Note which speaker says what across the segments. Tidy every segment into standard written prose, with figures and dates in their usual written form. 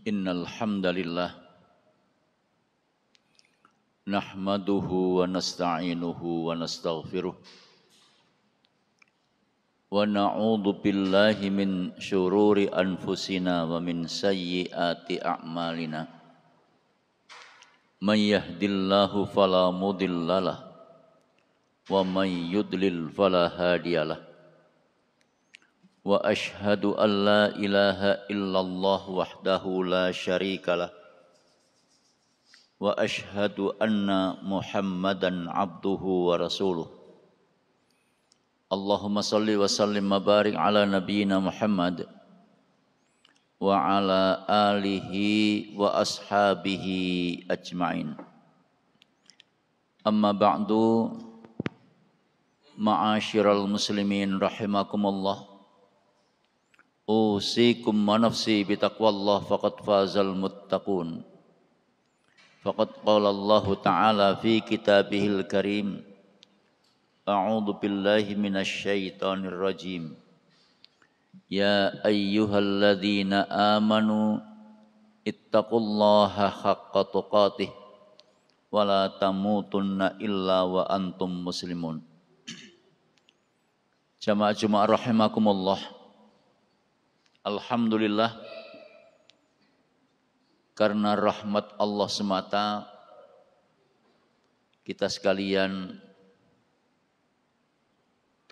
Speaker 1: Innal hamdalillah nahmaduhu wa nasta'inuhu wa nastaghfiruh wa na'udzu billahi min syururi anfusina wa min sayyiati a'malina. May yahdihillahu fala mudhillalah wa may yudlil fala hadiyalah. Wa ashhadu an la ilaha illallah wahdahu la syarikalah wa ashhadu anna Muhammadan abduhu wa rasuluh. Allahumma salli wa sallim wa barik ala nabiyyina Muhammad wa ala alihi wa ashabihi ajma'in. Amma ba'du, ma'asyiral muslimin rahimakumullah. Usikum wa nafsi bitaqwallah faqad fazal muttaqun. Faqad qala Allah Ta'ala fi kitabihil karim. A'udzu billahi minasy syaithanir rajim. Ya ayyuhalladzina amanu ittaqullaha haqqa tuqatih wa la tamutunna illa wa antum muslimun. Jamaah Jumat rahimakumullah. Alhamdulillah, karena rahmat Allah semata kita sekalian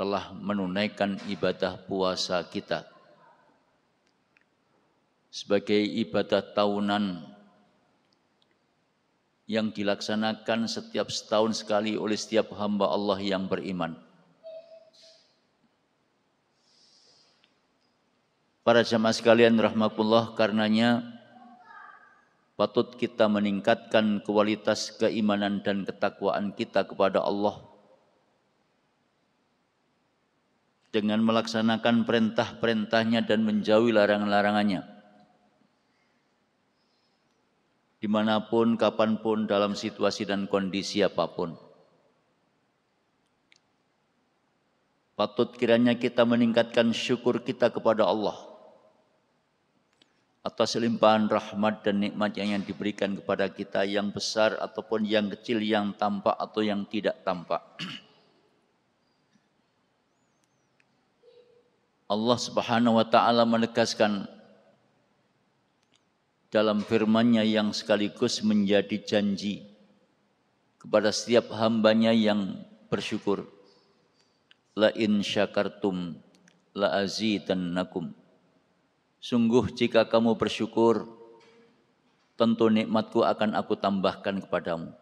Speaker 1: telah menunaikan ibadah puasa kita sebagai ibadah tahunan yang dilaksanakan setiap setahun sekali oleh setiap hamba Allah yang beriman. Para jamaah sekalian rahmatullah, karenanya patut kita meningkatkan kualitas keimanan dan ketakwaan kita kepada Allah dengan melaksanakan perintah-perintahnya dan menjauhi larangan-larangannya. Dimanapun, kapanpun, dalam situasi dan kondisi apapun. Patut kiranya kita meningkatkan syukur kita kepada Allah atas limpahan rahmat dan nikmat yang diberikan kepada kita, yang besar ataupun yang kecil, yang tampak atau yang tidak tampak. Allah Subhanahu wa Ta'ala menegaskan dalam firman-Nya yang sekaligus menjadi janji kepada setiap hambanya yang bersyukur, la in syakartum la azidannakum. Sungguh jika kamu bersyukur, tentu nikmatku akan aku tambahkan kepadamu.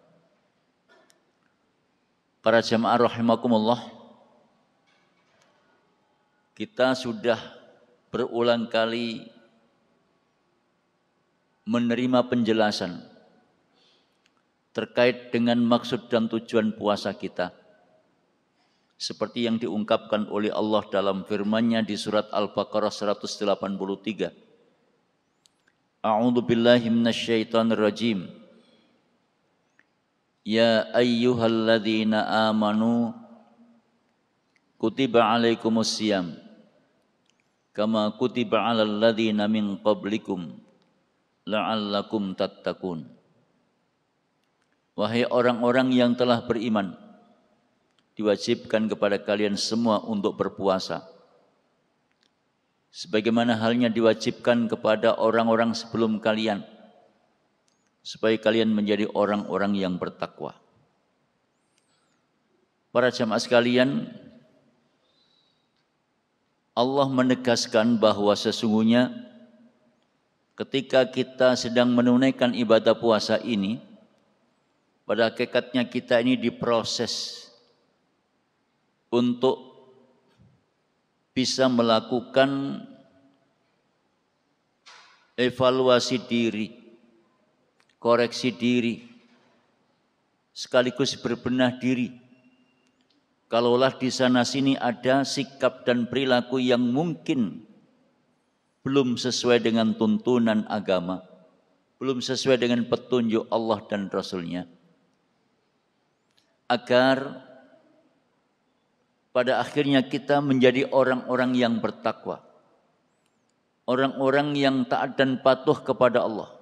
Speaker 1: Para jamaah rahimakumullah, kita sudah berulang kali menerima penjelasan terkait dengan maksud dan tujuan puasa kita, seperti yang diungkapkan oleh Allah dalam firman-Nya di surat Al-Baqarah 183. A'udzu billahi minasy syaithanir rajim. Ya ayyuhalladzina amanu kutiba alaikumus syiyam kama kutiba alal ladzina min qablikum la'allakum tattaqun. Wahai orang-orang yang telah beriman, diwajibkan kepada kalian semua untuk berpuasa, sebagaimana halnya diwajibkan kepada orang-orang sebelum kalian, supaya kalian menjadi orang-orang yang bertakwa. Para jamaah sekalian, Allah menegaskan bahwa sesungguhnya ketika kita sedang menunaikan ibadah puasa ini, pada hakikatnya kita ini diproses untuk bisa melakukan evaluasi diri, koreksi diri, sekaligus berbenah diri. Kalaulah di sana sini ada sikap dan perilaku yang mungkin belum sesuai dengan tuntunan agama, belum sesuai dengan petunjuk Allah dan Rasul-Nya, agar pada akhirnya kita menjadi orang-orang yang bertakwa, orang-orang yang taat dan patuh kepada Allah,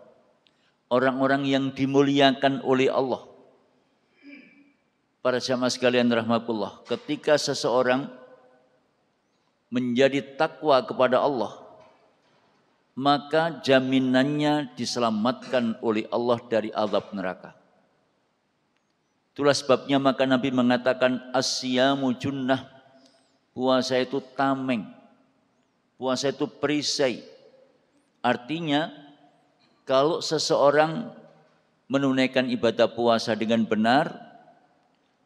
Speaker 1: orang-orang yang dimuliakan oleh Allah. Para jamaah sekalian rahmatullah, ketika seseorang menjadi takwa kepada Allah, maka jaminannya diselamatkan oleh Allah dari azab neraka. Itulah sebabnya maka Nabi mengatakan as-siyamu junnah, puasa itu tameng, puasa itu perisai. Artinya kalau seseorang menunaikan ibadah puasa dengan benar,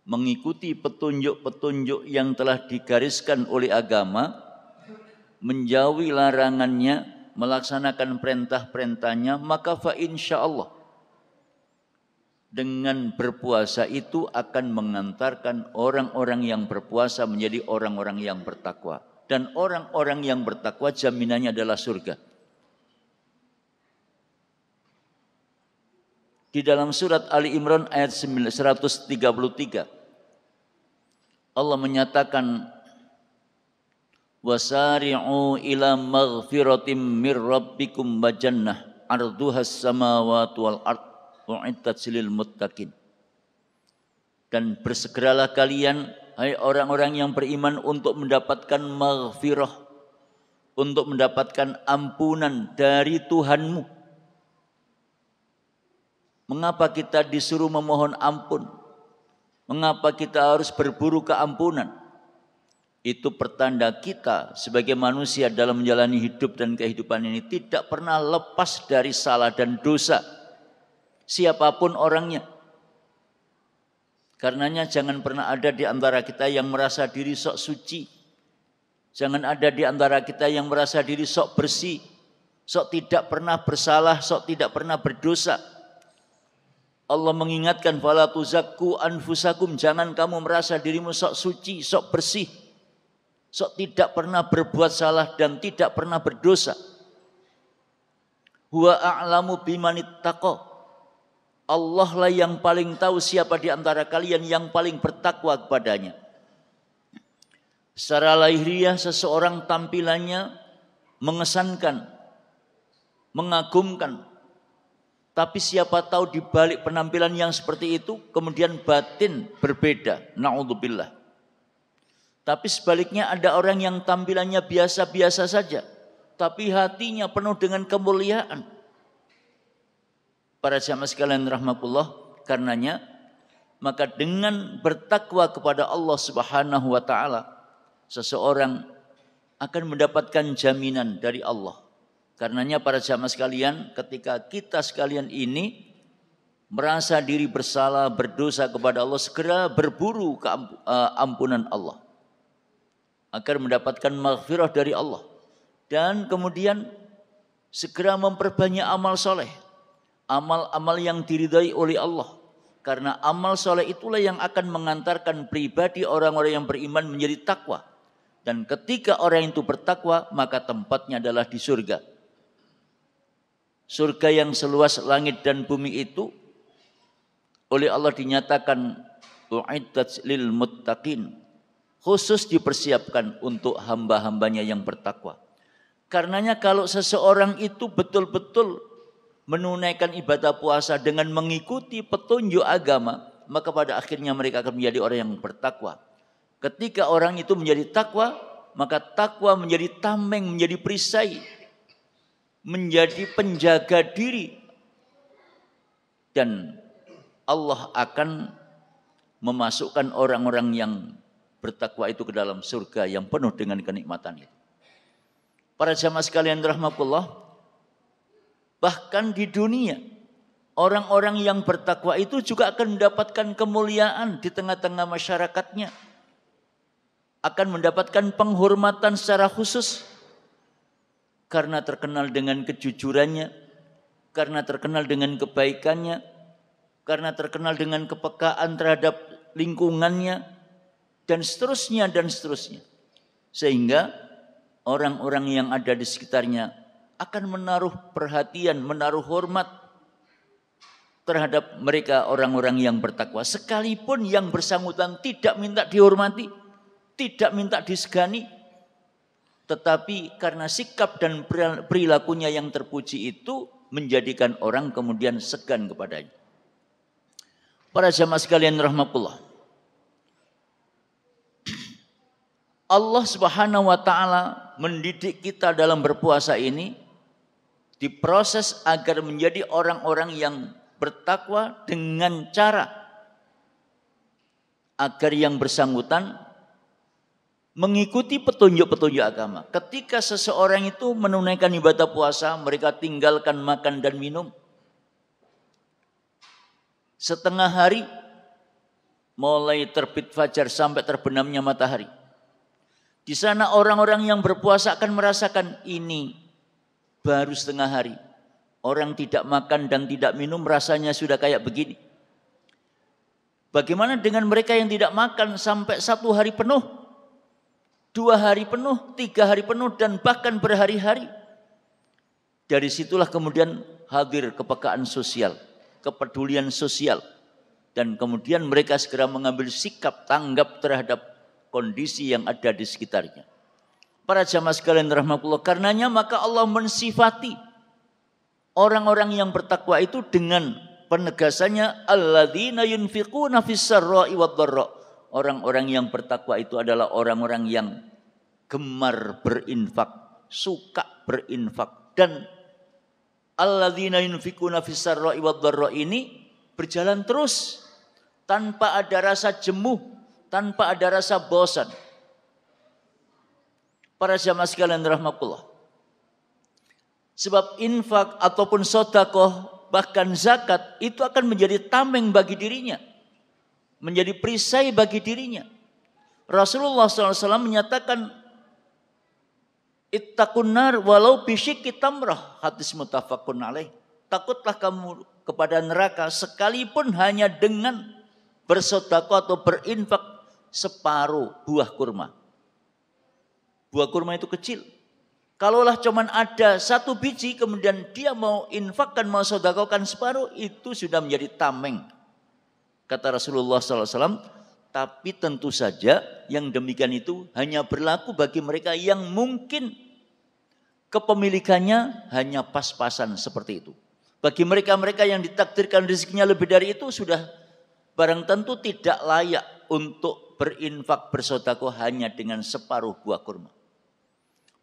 Speaker 1: mengikuti petunjuk-petunjuk yang telah digariskan oleh agama, menjauhi larangannya, melaksanakan perintah-perintahnya, maka fa insyaallah dengan berpuasa itu akan mengantarkan orang-orang yang berpuasa menjadi orang-orang yang bertakwa. Dan orang-orang yang bertakwa jaminannya adalah surga. Di dalam surat Ali Imran ayat 133 Allah menyatakan wasari'u ila maghfiratim mir rabbikum wa jannah arduhas samawati wal ard u'iddat lil muttaqin. Dan bersegeralah kalian hai orang-orang yang beriman untuk mendapatkan maghfirah, untuk mendapatkan ampunan dari Tuhanmu. Mengapa kita disuruh memohon ampun? Mengapa kita harus berburu keampunan? Itu pertanda kita sebagai manusia dalam menjalani hidup dan kehidupan ini tidak pernah lepas dari salah dan dosa. Siapapun orangnya. Karenanya jangan pernah ada di antara kita yang merasa diri sok suci. Jangan ada di antara kita yang merasa diri sok bersih, sok tidak pernah bersalah, sok tidak pernah berdosa. Allah mengingatkan fala tuzakku anfusakum, jangan kamu merasa dirimu sok suci, sok bersih, sok tidak pernah berbuat salah dan tidak pernah berdosa. Huwa a'lamu bimanittaqa. Allah lah yang paling tahu siapa di antara kalian yang paling bertakwa kepadanya. Secara lahiriah seseorang tampilannya mengesankan, mengagumkan. Tapi siapa tahu di balik penampilan yang seperti itu kemudian batin berbeda. Na'udzubillah. Tapi sebaliknya ada orang yang tampilannya biasa-biasa saja, tapi hatinya penuh dengan kemuliaan. Para jamaah sekalian rahmatullah, karenanya maka dengan bertakwa kepada Allah Subhanahu wa taala, seseorang akan mendapatkan jaminan dari Allah. Karenanya para jamaah sekalian, ketika kita sekalian ini merasa diri bersalah, berdosa kepada Allah, segera berburu ampunan Allah agar mendapatkan maghfirah dari Allah. Dan kemudian segera memperbanyak amal soleh, amal-amal yang diridhai oleh Allah. Karena amal soleh itulah yang akan mengantarkan pribadi orang-orang yang beriman menjadi takwa. Dan ketika orang itu bertakwa, maka tempatnya adalah di surga. Surga yang seluas langit dan bumi itu oleh Allah dinyatakan u'iddat lil muttaqin, khusus dipersiapkan untuk hamba-hambanya yang bertakwa. Karenanya kalau seseorang itu betul-betul menunaikan ibadah puasa dengan mengikuti petunjuk agama, maka pada akhirnya mereka akan menjadi orang yang bertakwa. Ketika orang itu menjadi takwa, maka takwa menjadi tameng, menjadi perisai, menjadi penjaga diri, dan Allah akan memasukkan orang-orang yang bertakwa itu ke dalam surga yang penuh dengan kenikmatan itu. Para jamaah sekalian rahmatullah, bahkan di dunia orang-orang yang bertakwa itu juga akan mendapatkan kemuliaan di tengah-tengah masyarakatnya, akan mendapatkan penghormatan secara khusus. Karena terkenal dengan kejujurannya, karena terkenal dengan kebaikannya, karena terkenal dengan kepekaan terhadap lingkungannya, dan seterusnya dan seterusnya. Sehingga orang-orang yang ada di sekitarnya akan menaruh perhatian, menaruh hormat terhadap mereka orang-orang yang bertakwa. Sekalipun yang bersangkutan tidak minta dihormati, tidak minta disegani, Tetapi karena sikap dan perilakunya yang terpuji itu menjadikan orang kemudian segan kepadanya. Para jamaah sekalian rahmatullah. Allah Subhanahu wa taala mendidik kita dalam berpuasa ini diproses agar menjadi orang-orang yang bertakwa dengan cara agar yang bersangkutan mengikuti petunjuk-petunjuk agama. Ketika seseorang itu menunaikan ibadah puasa, mereka tinggalkan makan dan minum. Setengah hari mulai terbit fajar sampai terbenamnya matahari. Di sana orang-orang yang berpuasa akan merasakan ini baru setengah hari. Orang tidak makan dan tidak minum rasanya sudah kayak begini. Bagaimana dengan mereka yang tidak makan sampai 1 hari penuh, 2 hari penuh, 3 hari penuh, dan bahkan berhari-hari? Dari situlah kemudian hadir kepekaan sosial, kepedulian sosial. Dan kemudian mereka segera mengambil sikap tanggap terhadap kondisi yang ada di sekitarnya. Para jamaah sekalian rahmatullah, karenanya maka Allah mensifati orang-orang yang bertakwa itu dengan penegasannya alladzina yunfiquna fis-sarra'i wad-dharra. Orang-orang yang bertakwa itu adalah orang-orang yang gemar berinfak, suka berinfak. Dan alladzina yunfiquna fis-sarra'i wad-dharra ini berjalan terus tanpa ada rasa jemuh, tanpa ada rasa bosan. Para jamaah sekalian rahmatullah. Sebab infak ataupun sedekah bahkan zakat itu akan menjadi tameng bagi dirinya, menjadi perisai bagi dirinya. Rasulullah SAW menyatakan ittaqun nar walau bisyikki tamrah, hadis muttafaqun alaih. Takutlah kamu kepada neraka sekalipun hanya dengan bersedekah atau berinfak separuh buah kurma. Buah kurma itu kecil. Kalaulah cuman ada 1 biji kemudian dia mau infakkan, mau sedekahkan separuh, itu sudah menjadi tameng. Kata Rasulullah SAW, tapi tentu saja yang demikian itu hanya berlaku bagi mereka yang mungkin kepemilikannya hanya pas-pasan seperti itu. Bagi mereka-mereka yang ditakdirkan rezekinya lebih dari itu, sudah barang tentu tidak layak untuk berinfak bersedekah hanya dengan separuh buah kurma.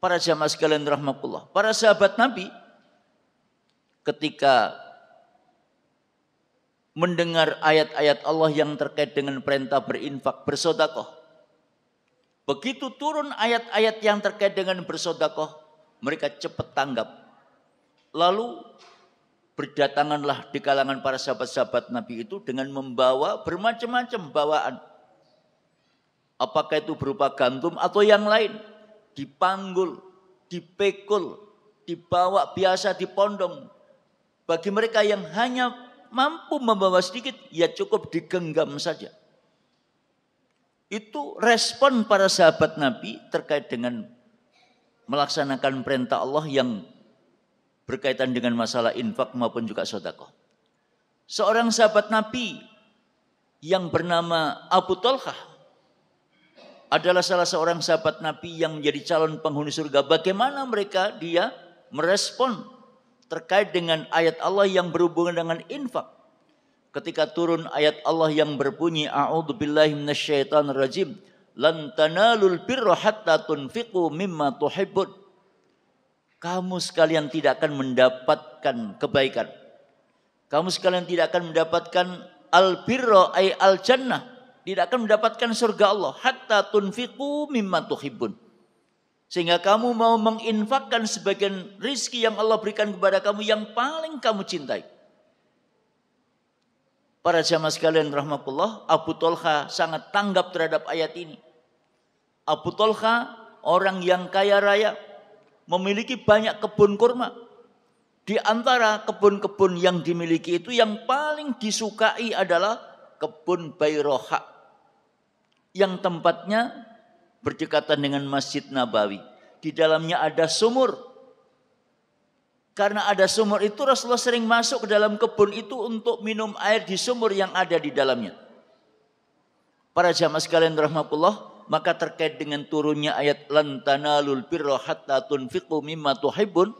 Speaker 1: Para jamaah sekalian rahmatullah, para sahabat Nabi ketika mendengar ayat-ayat Allah yang terkait dengan perintah berinfak bersedekah, begitu turun ayat-ayat yang terkait dengan bersedekah, mereka cepat tanggap. Lalu berdatanganlah di kalangan para sahabat-sahabat Nabi itu dengan membawa bermacam-macam bawaan. Apakah itu berupa gandum atau yang lain. Dipanggul, dipekul, dibawa biasa dipondong. Bagi mereka yang hanya mampu membawa sedikit, ya cukup digenggam saja. Itu respon para sahabat Nabi terkait dengan melaksanakan perintah Allah yang berkaitan dengan masalah infak maupun juga sedekah. Seorang sahabat Nabi yang bernama Abu Talhah adalah salah seorang sahabat Nabi yang menjadi calon penghuni surga. Bagaimana dia merespon terkait dengan ayat Allah yang berhubungan dengan infak. Ketika turun ayat Allah yang berbunyi a'udzubillahi minasyaitonirrajim, lan tanalul birra hatta tunfiqu mimma tuhibbun. Kamu sekalian tidak akan mendapatkan kebaikan. Kamu sekalian tidak akan mendapatkan al-birra ay al-jannah. Tidak akan mendapatkan surga Allah hatta tunfiqu mimma tuhibbun. Sehingga kamu mau menginfakkan sebagian rizki yang Allah berikan kepada kamu yang paling kamu cintai. Para jamaah sekalian rahmatullah, Abu Talha sangat tanggap terhadap ayat ini. Abu Talha orang yang kaya raya, memiliki banyak kebun kurma. Di antara kebun-kebun yang dimiliki itu yang paling disukai adalah kebun Bayroha, yang tempatnya berdekatan dengan Masjid Nabawi. Di dalamnya ada sumur. Karena ada sumur itu Rasulullah sering masuk ke dalam kebun itu untuk minum air di sumur yang ada di dalamnya. Para jamaah sekalian rahmatullah, maka terkait dengan turunnya ayat lan tanalul birra hatta tunfiqu mimma tuhibbun,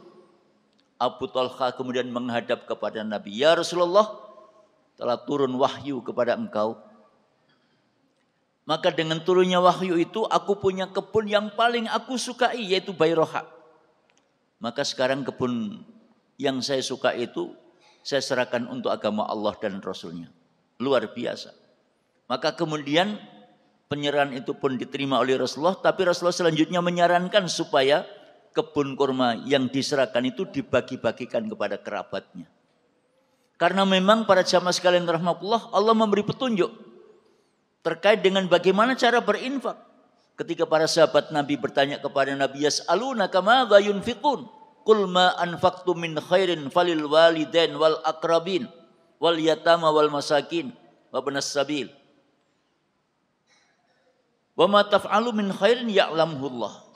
Speaker 1: Abu Talha kemudian menghadap kepada Nabi, "Ya Rasulullah, telah turun wahyu kepada engkau. Maka dengan turunnya wahyu itu aku punya kebun yang paling aku sukai, yaitu Bayroha. Maka sekarang kebun yang saya suka itu saya serahkan untuk agama Allah dan Rasulnya." Luar biasa. Maka kemudian penyerahan itu pun diterima oleh Rasulullah, tapi Rasulullah selanjutnya menyarankan supaya kebun kurma yang diserahkan itu dibagi-bagikan kepada kerabatnya. Karena memang para jamaah sekalian rahmatullah, Allah memberi petunjuk terkait dengan bagaimana cara berinfak. Ketika para sahabat Nabi bertanya kepada Nabi, "Yas'alunaka madza yunfiqun? Qul ma anfaqtum min khairin falil walidain wal aqrabin wal yatama wal masakin wa ibnas sabil. Wa ma taf'alu min khairin ya'lamuhullah."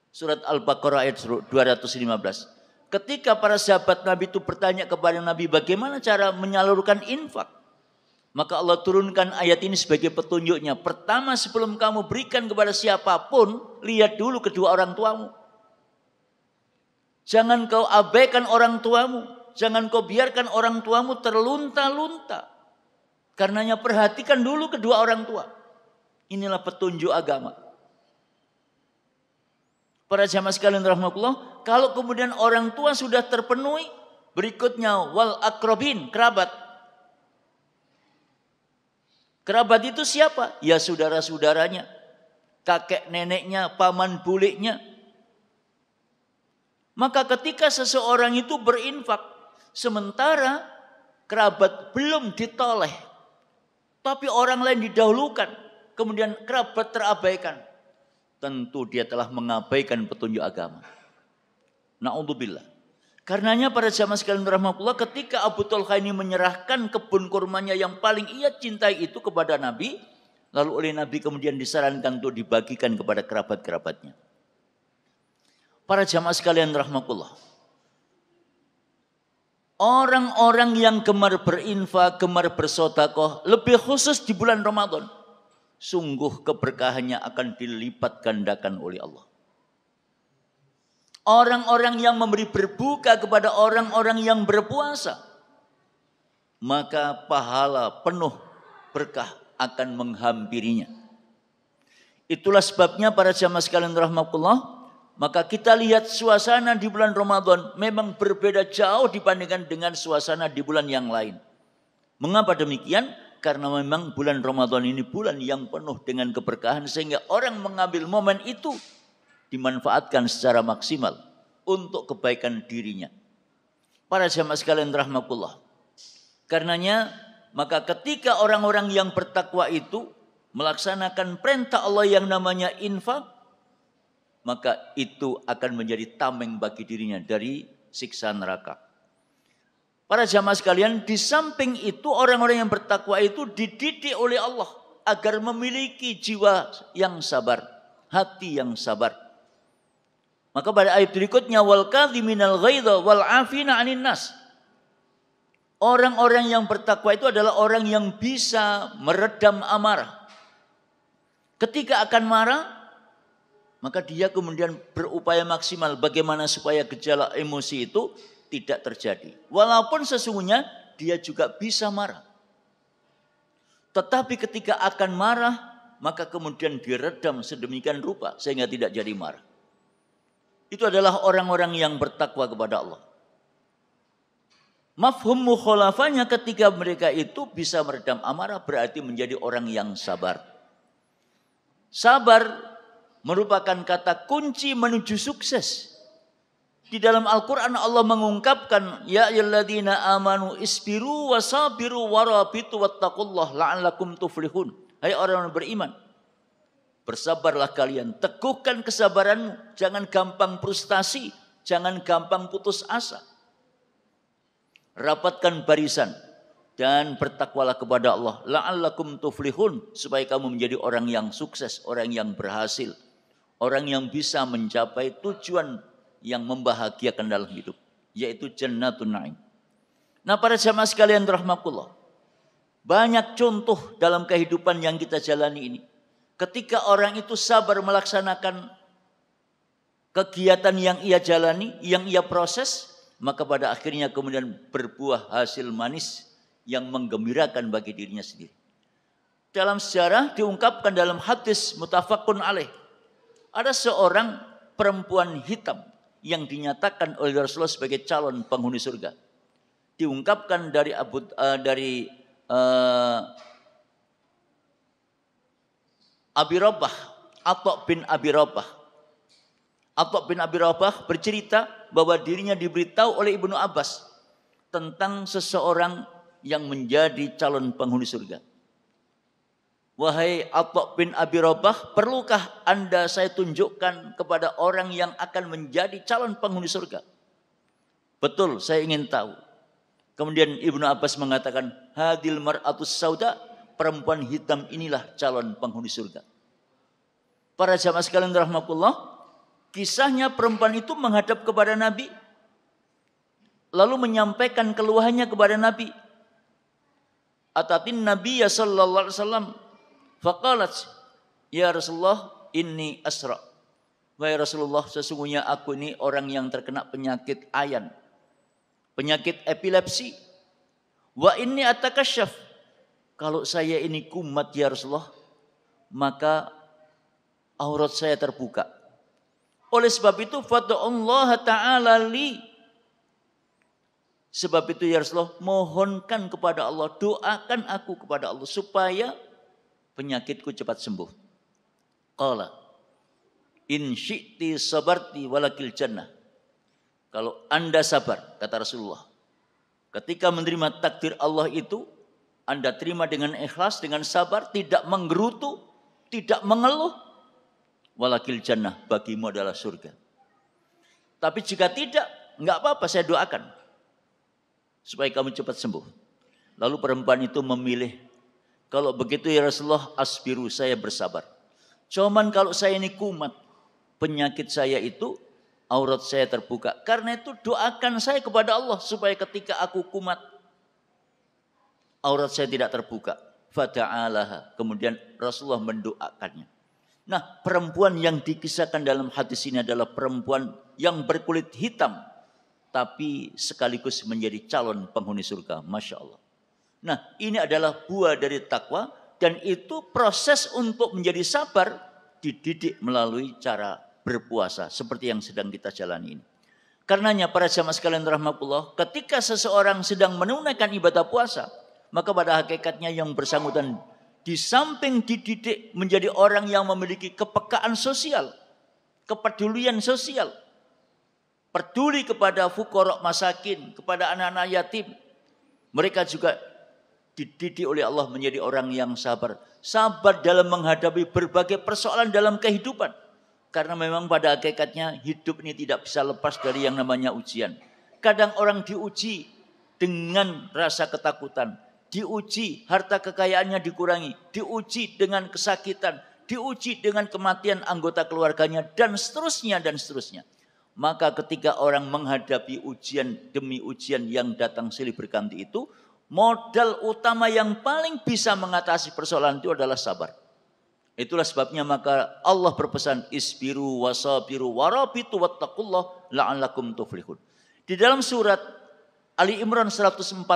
Speaker 1: Surat Al-Baqarah ayat 215. Ketika para sahabat Nabi itu bertanya kepada Nabi bagaimana cara menyalurkan infak, maka Allah turunkan ayat ini sebagai petunjuknya. Pertama, sebelum kamu berikan kepada siapapun, lihat dulu kedua orang tuamu. Jangan kau abaikan orang tuamu. Jangan kau biarkan orang tuamu terlunta-lunta. Karenanya perhatikan dulu kedua orang tua. Inilah petunjuk agama. Para jamaah sekalian rahmatullah, kalau kemudian orang tua sudah terpenuhi, berikutnya wal akrobin, kerabat. Kerabat itu siapa? Ya saudara-saudaranya, kakek neneknya, paman buliknya. Maka ketika seseorang itu berinfak, sementara kerabat belum ditoleh, tapi orang lain didahulukan, kemudian kerabat terabaikan, tentu dia telah mengabaikan petunjuk agama. Na'udzubillah. Karenanya para jamaah sekalian rahmatullah, ketika Abu Talha ini menyerahkan kebun kurmanya yang paling ia cintai itu kepada Nabi, lalu oleh Nabi kemudian disarankan untuk dibagikan kepada kerabat-kerabatnya. Para jamaah sekalian rahmatullah, orang-orang yang gemar berinfak, gemar bersedekah, lebih khusus di bulan Ramadan, sungguh keberkahannya akan dilipat gandakan oleh Allah. Orang-orang yang memberi berbuka kepada orang-orang yang berpuasa, maka pahala penuh berkah akan menghampirinya. Itulah sebabnya para jamaah sekalian rahmatullah, maka kita lihat suasana di bulan Ramadan memang berbeda jauh dibandingkan dengan suasana di bulan yang lain. Mengapa demikian? Karena memang bulan Ramadan ini bulan yang penuh dengan keberkahan, sehingga orang mengambil momen itu dimanfaatkan secara maksimal untuk kebaikan dirinya. Para jamaah sekalian rahmatullah, karenanya maka ketika orang-orang yang bertakwa itu melaksanakan perintah Allah yang namanya infak, maka itu akan menjadi tameng bagi dirinya dari siksa neraka. Para jamaah sekalian, di samping itu orang-orang yang bertakwa itu dididik oleh Allah agar memiliki jiwa yang sabar, hati yang sabar. Maka pada ayat berikutnya, wal kadhiminal ghaidha wal afina 'anil nas. Orang-orang yang bertakwa itu adalah orang yang bisa meredam amarah. Ketika akan marah, maka dia kemudian berupaya maksimal bagaimana supaya gejala emosi itu tidak terjadi. Walaupun sesungguhnya dia juga bisa marah. Tetapi ketika akan marah, maka kemudian diredam sedemikian rupa sehingga tidak jadi marah. Itu adalah orang-orang yang bertakwa kepada Allah. Mafhum mukhalafahnya ketika mereka itu bisa meredam amarah berarti menjadi orang yang sabar. Sabar merupakan kata kunci menuju sukses. Di dalam Al-Quran Allah mengungkapkan, ya ayyuhalladzina amanu isbiru wasabiru warabitu wattaqullah la'allakum tuflihun. Hai orang-orang beriman, bersabarlah kalian, teguhkan kesabaranmu, jangan gampang frustasi, jangan gampang putus asa. Rapatkan barisan dan bertakwalah kepada Allah, la'allakum tuflihun, supaya kamu menjadi orang yang sukses, orang yang berhasil, orang yang bisa mencapai tujuan yang membahagiakan dalam hidup, yaitu jannatun na'im. Nah, para jamaah sekalian rahmatullah, banyak contoh dalam kehidupan yang kita jalani ini. Ketika orang itu sabar melaksanakan kegiatan yang ia jalani, yang ia proses, maka pada akhirnya kemudian berbuah hasil manis yang menggembirakan bagi dirinya sendiri. Dalam sejarah diungkapkan dalam hadis muttafaqun alaih, ada seorang perempuan hitam yang dinyatakan oleh Rasulullah sebagai calon penghuni surga. Diungkapkan dari Abi Rabah, Atha bin Abi Rabah. Atha bin Abi Rabah bercerita bahwa dirinya diberitahu oleh Ibnu Abbas tentang seseorang yang menjadi calon penghuni surga. Wahai Atha bin Abi Rabah, perlukah Anda saya tunjukkan kepada orang yang akan menjadi calon penghuni surga? Betul, saya ingin tahu. Kemudian Ibnu Abbas mengatakan, hadil mar'atus sauda, perempuan hitam inilah calon penghuni surga. Para jamaah sekalian rahmatullah, kisahnya perempuan itu menghadap kepada Nabi, lalu menyampaikan keluhannya kepada Nabi. Atatin Nabi ya sallallahu alaihi wasallam, faqalat, ya Rasulullah, inni asra. Wahai Rasulullah, sesungguhnya aku ini orang yang terkena penyakit ayan, penyakit epilepsi. Wa inni atakasyaf, kalau saya ini kumat ya Rasulullah, maka aurat saya terbuka. Oleh sebab itu, fad'ullaha ta'ala li. Sebab itu ya Rasulullah, mohonkan kepada Allah, doakan aku kepada Allah supaya penyakitku cepat sembuh. Qala, in syi'ti sabarti walakil jannah. Kalau Anda sabar, kata Rasulullah, ketika menerima takdir Allah itu, Anda terima dengan ikhlas, dengan sabar, tidak menggerutu, tidak mengeluh, walakil jannah, bagimu adalah surga. Tapi jika tidak, enggak apa-apa, saya doakan supaya kamu cepat sembuh. Lalu perempuan itu memilih, kalau begitu ya Rasulullah, asbiru, saya bersabar. Cuman kalau saya ini kumat, penyakit saya itu, aurat saya terbuka. Karena itu doakan saya kepada Allah supaya ketika aku kumat, aurat saya tidak terbuka. Fata'alaha. Kemudian Rasulullah mendoakannya. Nah, perempuan yang dikisahkan dalam hadis ini adalah perempuan yang berkulit hitam, tapi sekaligus menjadi calon penghuni surga. Masya Allah. Nah, ini adalah buah dari takwa, dan itu proses untuk menjadi sabar dididik melalui cara berpuasa seperti yang sedang kita jalani ini. Karenanya para jamaah sekalian rahmatullah, ketika seseorang sedang menunaikan ibadah puasa, maka pada hakikatnya yang bersangkutan di samping dididik menjadi orang yang memiliki kepekaan sosial, kepedulian sosial, peduli kepada fuqara masakin, kepada anak-anak yatim, mereka juga dididik oleh Allah menjadi orang yang sabar. Sabar dalam menghadapi berbagai persoalan dalam kehidupan. Karena memang pada hakikatnya hidup ini tidak bisa lepas dari yang namanya ujian. Kadang orang diuji dengan rasa ketakutan, diuji harta kekayaannya dikurangi, diuji dengan kesakitan, diuji dengan kematian anggota keluarganya, dan seterusnya dan seterusnya. Maka ketika orang menghadapi ujian demi ujian yang datang silih berganti itu, modal utama yang paling bisa mengatasi persoalan itu adalah sabar. Itulah sebabnya maka Allah berpesan, isbiru wasabiru warabitu wattaqullah la'allakum tuflihun. Di dalam surat Ali Imran 142,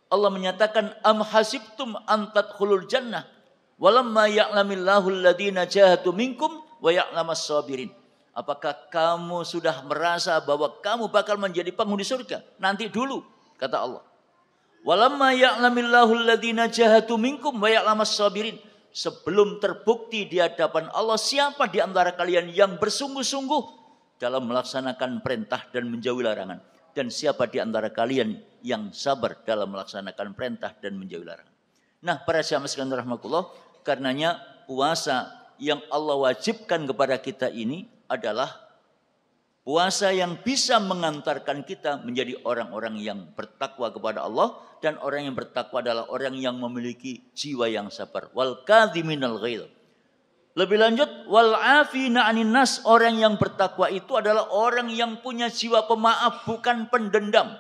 Speaker 1: Allah menyatakan, am hasibtum an tadkhulul jannah walamma ya'lamillahu alladhina jahadu minkum wa ya'lamas sabirin. Apakah kamu sudah merasa bahwa kamu bakal menjadi penghuni surga? Nanti dulu, kata Allah. Walamma ya'lamillahu alladhina jahadu minkum wa ya'lamas sabirin. Sebelum terbukti di hadapan Allah siapa di antara kalian yang bersungguh-sungguh dalam melaksanakan perintah dan menjauhi larangan, dan siapa di antara kalian yang sabar dalam melaksanakan perintah dan menjauhi larangan. Nah, para jamaah sekalian rahmatullah, karenanya puasa yang Allah wajibkan kepada kita ini adalah puasa yang bisa mengantarkan kita menjadi orang-orang yang bertakwa kepada Allah, dan orang yang bertakwa adalah orang yang memiliki jiwa yang sabar. Wal kadhiminal ghaidh. Lebih lanjut, wal afina 'anin nas, orang yang bertakwa itu adalah orang yang punya jiwa pemaaf, bukan pendendam.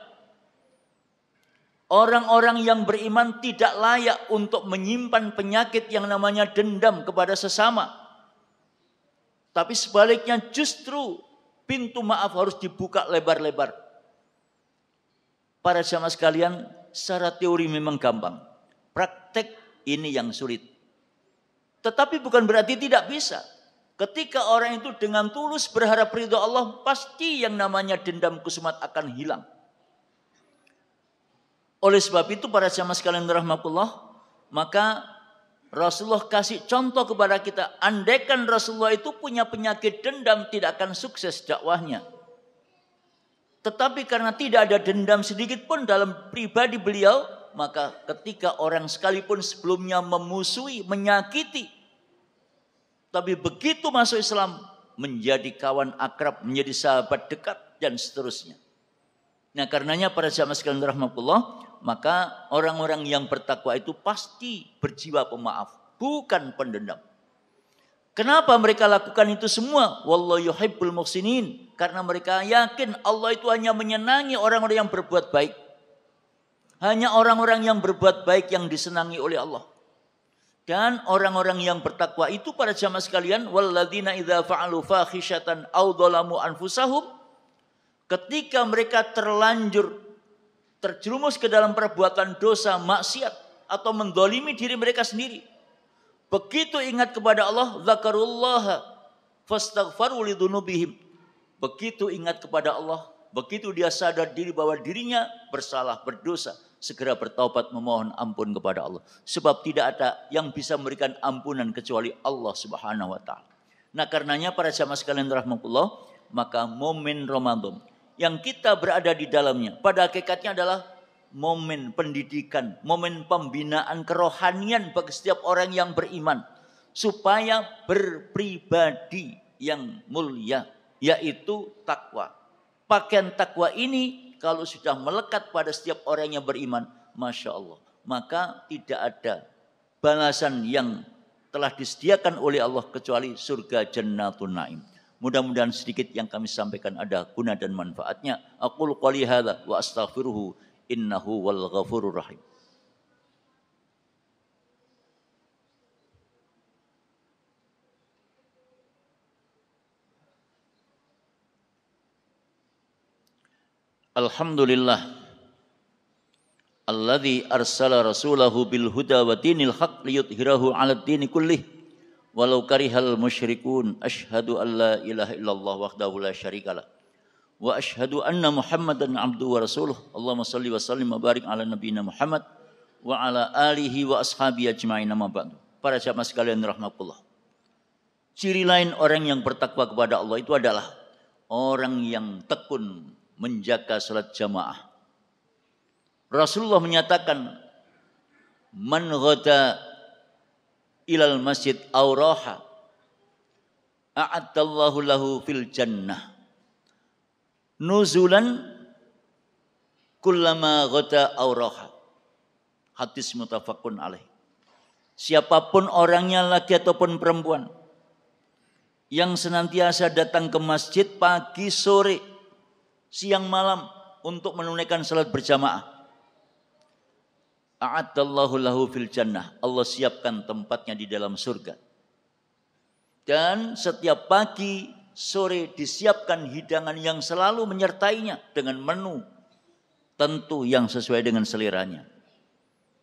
Speaker 1: Orang-orang yang beriman tidak layak untuk menyimpan penyakit yang namanya dendam kepada sesama. Tapi sebaliknya justru pintu maaf harus dibuka lebar-lebar. Para jamaah sekalian, secara teori memang gampang. Praktek ini yang sulit. Tetapi bukan berarti tidak bisa. Ketika orang itu dengan tulus berharap ridho Allah, pasti yang namanya dendam kusumat akan hilang. Oleh sebab itu para jamaah sekalian rahmatullah, maka Rasulullah kasih contoh kepada kita. Andaikan Rasulullah itu punya penyakit dendam, tidak akan sukses dakwahnya. Tetapi karena tidak ada dendam sedikit pun dalam pribadi beliau, maka ketika orang sekalipun sebelumnya memusuhi, menyakiti, tapi begitu masuk Islam, menjadi kawan akrab, menjadi sahabat dekat, dan seterusnya. Nah karenanya para jamaah sekalian rahmatullah, maka orang-orang yang bertakwa itu pasti berjiwa pemaaf, bukan pendendam. Kenapa mereka lakukan itu semua? Wallahu yuhibbul muhsinin. Karena mereka yakin Allah itu hanya menyenangi orang-orang yang berbuat baik. Hanya orang-orang yang berbuat baik yang disenangi oleh Allah. Dan orang-orang yang bertakwa itu para jamaah sekalian, walladzina idza fa'alu fakhishatan aw dzalamu anfusahum, ketika mereka terjerumus ke dalam perbuatan dosa, maksiat atau mendolimi diri mereka sendiri, begitu ingat kepada Allah, dzakarullaha fastaghfaru lidzunubihim. Begitu ingat kepada Allah, begitu dia sadar diri bahwa dirinya bersalah, berdosa, segera bertaubat memohon ampun kepada Allah. Sebab tidak ada yang bisa memberikan ampunan kecuali Allah Subhanahu wa taala. Nah, karenanya para jamaah sekalian rahmatullah, maka momen Ramadan yang kita berada di dalamnya pada hakikatnya adalah momen pendidikan, momen pembinaan kerohanian bagi setiap orang yang beriman supaya berpribadi yang mulia, yaitu takwa. Pakaian takwa ini kalau sudah melekat pada setiap orang yang beriman, Masya Allah, maka tidak ada balasan yang telah disediakan oleh Allah kecuali surga Jannatun Naim. Mudah-mudahan sedikit yang kami sampaikan ada guna dan manfaatnya. Aqulu qouli hadza wa astaghfiruhu innahu wal ghafurur rahim. Alhamdulillah alladzi arsala rasulahu bil huda wa dinil haq liyudhhirahu 'alad dini kullih walau karihal musyrikun. Asyhadu an la ilaha illallah wahdahu la syarikalah wa asyhadu anna Muhammadan 'abduhu wa rasuluh. Allahumma shalli wa sallim wa barik ala nabiyyina Muhammad wa ala alihi wa ashabihi ajma'in. Amma ba'du. Para jamaah sekalian rahmatullah. Ciri lain orang yang bertakwa kepada Allah itu adalah orang yang tekun menjaga salat jamaah. Rasulullah menyatakan, man ghada ilal masjid aw raha a'addallahu lahu fil jannah nuzulan kullama ghada aw raha. Hadis muttafaqun alaih. Siapapun orangnya, laki ataupun perempuan, yang senantiasa datang ke masjid pagi, sore, siang, malam untuk menunaikan salat berjamaah, a'addallahu lahu fil jannah, Allah siapkan tempatnya di dalam surga. Dan setiap pagi, sore disiapkan hidangan yang selalu menyertainya dengan menu tentu yang sesuai dengan seleranya.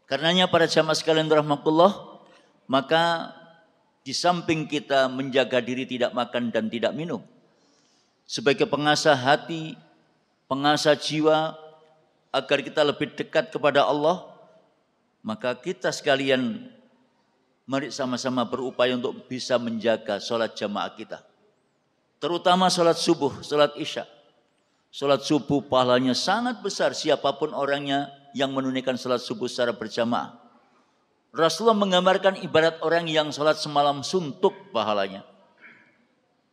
Speaker 1: Karenanya para jamaah sekalian rahmatullah, maka di samping kita menjaga diri tidak makan dan tidak minum, sebagai pengasah hati, pengasah jiwa, agar kita lebih dekat kepada Allah, maka kita sekalian mari sama-sama berupaya untuk bisa menjaga sholat jamaah kita. Terutama sholat subuh, sholat isya. Sholat subuh pahalanya sangat besar siapapun orangnya yang menunaikan sholat subuh secara berjamaah. Rasulullah menggambarkan ibarat orang yang sholat semalam suntuk pahalanya.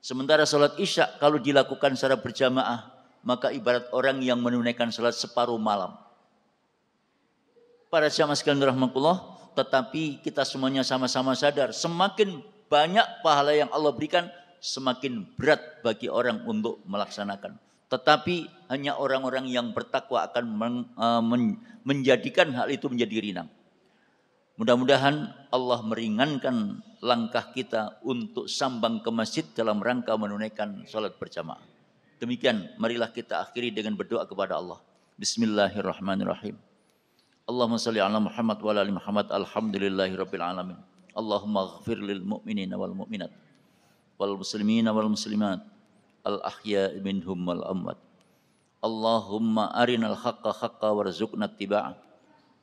Speaker 1: Sementara sholat isya kalau dilakukan secara berjamaah, maka ibarat orang yang menunaikan salat separuh malam. Para jamaah sekalian rahmatullah, tetapi kita semuanya sama-sama sadar, semakin banyak pahala yang Allah berikan, semakin berat bagi orang untuk melaksanakan. Tetapi hanya orang-orang yang bertakwa akan menjadikan hal itu menjadi ringan. Mudah-mudahan Allah meringankan langkah kita untuk sambang ke masjid dalam rangka menunaikan salat berjamaah. Demikian, marilah kita akhiri dengan berdoa kepada Allah. Bismillahirrahmanirrahim. Allahumma salli ala Muhammad wa ala ali Muhammad. Alhamdulillahirabbil alamin. Allahumma ighfir lil mu'minina wal mu'minat wal muslimina wal muslimat al ahya'i minhum wal amwat. Allahumma arinal haqqa haqqa warzuqna ittiba'ah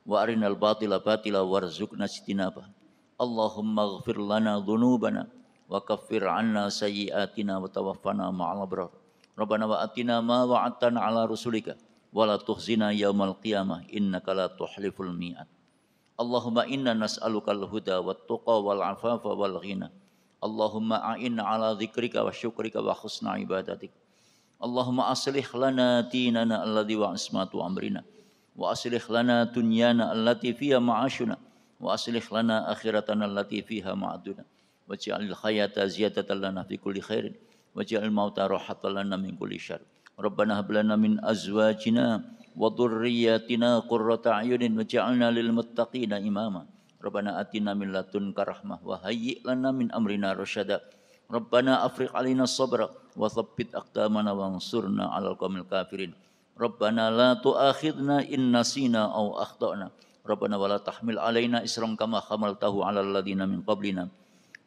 Speaker 1: wa arinal batila batila warzuqna ijtinabah. Allahumma ighfir lana dhunubana wa kaffir 'anna sayyi'atina wa tawaffana ma'al abrar. Rabbana wa atina ma wa'adtana 'ala rusulika wa la tukhzina yaumal qiyamah innaka la tuhliful mi'ad. Allahumma inna nas'alukal huda wat tuqa wal 'afafa wal ghina. Allahumma a'inna 'ala dzikrika wa syukrika wa husna ibadatik. Allahumma aslih lana dinana alladzi wa ismatu amrina wa aslih lana dunyana allati fiha ma'ashuna wa aslih lana akhiratana allati fiha ma'aduna waj'alil hayata ziyadatan lana fi kulli khairin waj'al mauta rahatan lana min kulli syarr. Rabbana hab lana min azwajina wa dhurriyyatina qurrata a'yunin waj'alna lil muttaqina imama. Rabbana atina min ladunka rahmah wa hayyi' lana min amrina rasyada. Rabbana afriq alaina sabra wa thabbit aqdamana wansurna 'alal qaumil kafirin. Rabbana la tu'akhidna in nasina aw akhtana. Rabbana wa la tahmil alaina isran kama hamaltahu 'alal ladzina min qablina.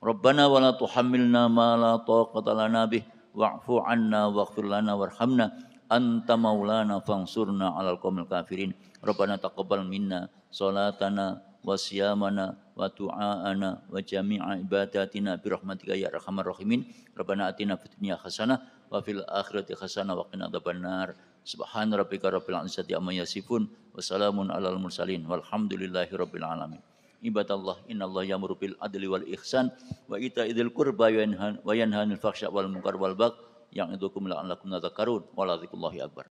Speaker 1: Rabbana wa la tuhammilna ma la taqata lana bih wa'fu 'anna waghfir lana warhamna anta maulana fansurna 'alal qaumil kafirin. Rabbana taqabbal minna salatana wa siyamana wa du'aana wa jami'a ibadatina birahmatika ya arhamar rahimin. Rabbana atina fid dunya hasanah wa fil akhirati hasanah wa qina adzabannar. Subhana rabbika rabbil izzati amma yasifun wa salamun alal mursalin walhamdulillahi rabbil alamin. Ibadallah innallaha ya'muru bil adli wal ihsan wa ita'idzil qurba wa yanha 'anil fahsya'i wal munkar wal baghi ya'idukum la'allakum tadhakkarun wa la dzikrullahi akbar.